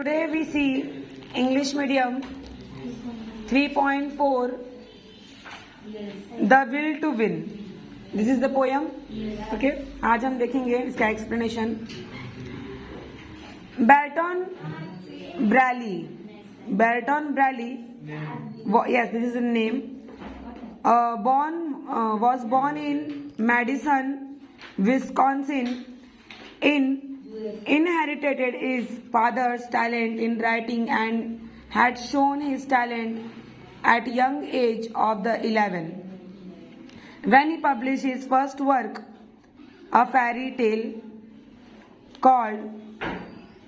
today we see English medium 3.4 The Will to Win. This is the poem. Okay, आज हम देखेंगे इसका explanation. Barton Braley. Yes, this is the name. Was born in Madison, Wisconsin. Inherited his father's talent in writing and had shown his talent at young age of the 11. When he published his first work, a fairy tale called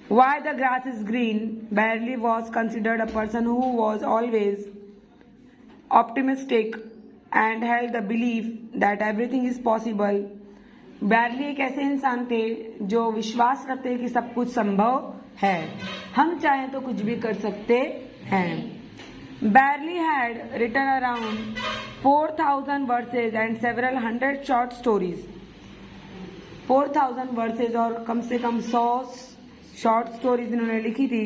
Why the Grass is Green, Braley was considered a person who was always optimistic and held the belief that everything is possible. Bradley एक ऐसे इंसान थे जो विश्वास रखते हैं कि सब कुछ संभव है, हम चाहें तो कुछ भी कर सकते हैं. Bradley had written around 4,000 verses and several hundred short stories. 4,000 verses और कम से कम 100 शॉर्ट स्टोरीज इन्होंने लिखी थी.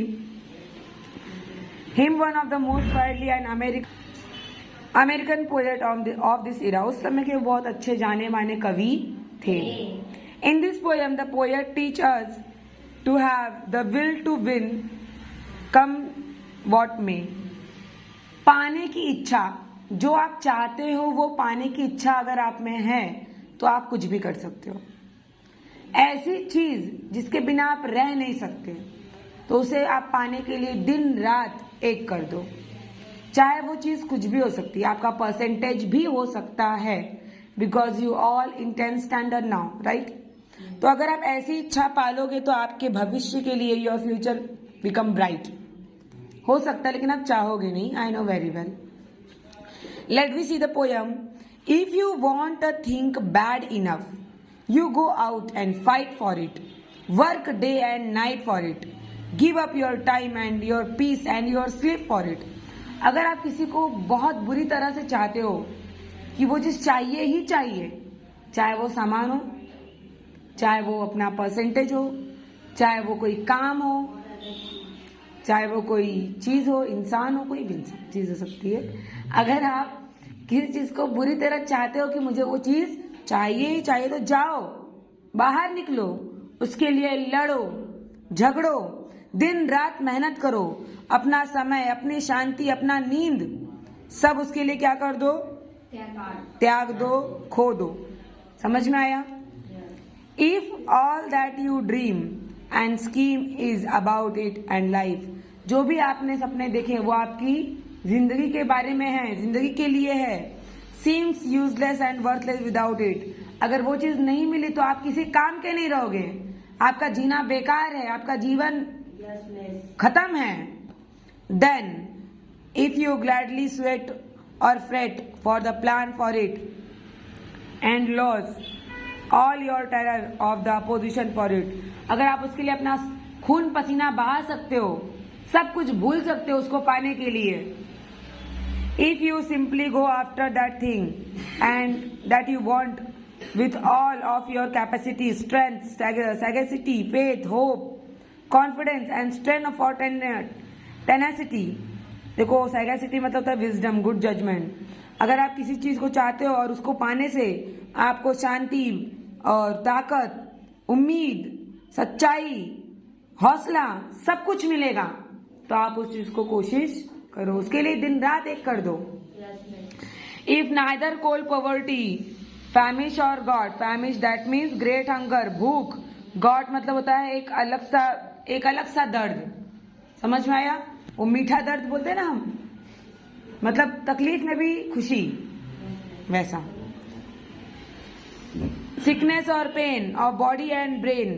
Him one of the most widely and American poet of this इरा. उस समय के बहुत अच्छे जाने माने कवि थे. In this poem, the poet teaches us to have the will to win, come what may. पाने की इच्छा, जो आप चाहते हो वो पाने की इच्छा अगर आप में है तो आप कुछ भी कर सकते हो. ऐसी चीज जिसके बिना आप रह नहीं सकते तो उसे आप पाने के लिए दिन रात एक कर दो. चाहे वो चीज कुछ भी हो सकती है, आपका परसेंटेज भी हो सकता है, because you all intent standard now, right. तो अगर आप ऐसी इच्छा पालोगे तो आपके भविष्य के लिए योर फ्यूचर बिकम ब्राइट हो सकता है, लेकिन आप चाहोगे नहीं. I know very well. Let we see the poem. If you want a thing bad enough, you go out and fight for it. Work day and night for it. Give up your time and your peace and your sleep for it. अगर आप किसी को बहुत बुरी तरह से चाहते हो कि वो चीज चाहिए ही चाहिए, चाहे वो सामान हो, चाहे वो अपना परसेंटेज हो, चाहे वो कोई काम हो, चाहे वो कोई चीज हो, इंसान हो, कोई भी चीज हो सकती है. अगर आप किसी चीज को बुरी तरह चाहते हो कि मुझे वो चीज चाहिए ही चाहिए, तो जाओ, बाहर निकलो, उसके लिए लड़ो, झगड़ो, दिन रात मेहनत करो, अपना समय, अपनी शांति, अपना नींद, सब उसके लिए क्या कर दो, त्याग दो, खो दो. समझ में आया? If all that you dream and scheme is about it and life. जो भी आपने सपने देखे वो आपकी जिंदगी के बारे में है, जिंदगी के लिए है. Seems useless and worthless without it. अगर वो चीज नहीं मिली तो आप किसी काम के नहीं रहोगे, आपका जीना बेकार है, आपका जीवन खत्म है. Then if you gladly sweat or fret for the plan for it and lose all your terror of the opposition for it. अगर आप उसके लिए अपना खून पसीना बहा सकते हो, सब कुछ भूल सकते हो उसको पाने के लिए. If you simply go after that thing and that you want with all of your capacity, strength, sagacity, faith, hope, confidence and strength for tenacity. देखो, सैगैसिटी मतलब होता है विजडम, गुड जजमेंट. अगर आप किसी चीज को चाहते हो और उसको पाने से आपको शांति और ताकत, उम्मीद, सच्चाई, हौसला सब कुछ मिलेगा, तो आप उस चीज को कोशिश करो, उसके लिए दिन रात एक कर दो. If neither cold poverty, famish और god. Famish that means great hunger, भूख. गॉड मतलब होता है एक अलग सा दर्द. समझ में आया? वो मीठा दर्द बोलते हैं ना हम, मतलब तकलीफ में भी खुशी, वैसा. सिकनेस और pain of body and brain.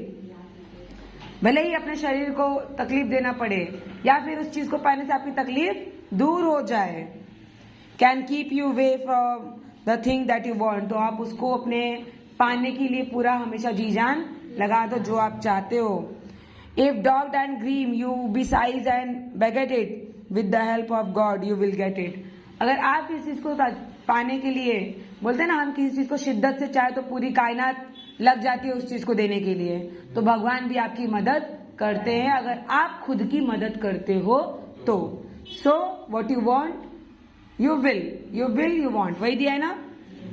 भले ही अपने शरीर को तकलीफ देना पड़े या फिर उस चीज को पाने से आपकी तकलीफ दूर हो जाए. Can keep you way from the thing that you want. तो आप उसको अपने पाने के लिए पूरा हमेशा जी जान लगा दो जो आप चाहते हो. If dogged and grieve, you besides and beget it. With the help of God, you will get it. अगर आप किसी चीज को पाने के लिए बोलते हैं ना, हम किसी चीज को शिद्दत से चाहे तो पूरी कायनात लग जाती है उस चीज को देने के लिए, तो भगवान भी आपकी मदद करते हैं अगर आप खुद की मदद करते हो तो। So what you want you will you want, वही दिया है ना,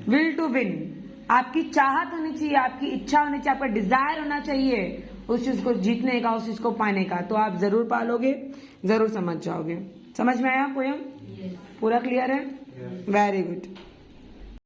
विल टू विन। आपकी चाहत होनी चाहिए, आपकी इच्छा होनी चाहिए, आपका डिजायर होना चाहिए उस चीज को जीतने का, उस चीज को पाने का, तो आप जरूर पालोगे, जरूर समझ जाओगे। समझ में आया पोयम? पूरा क्लियर है? Very good.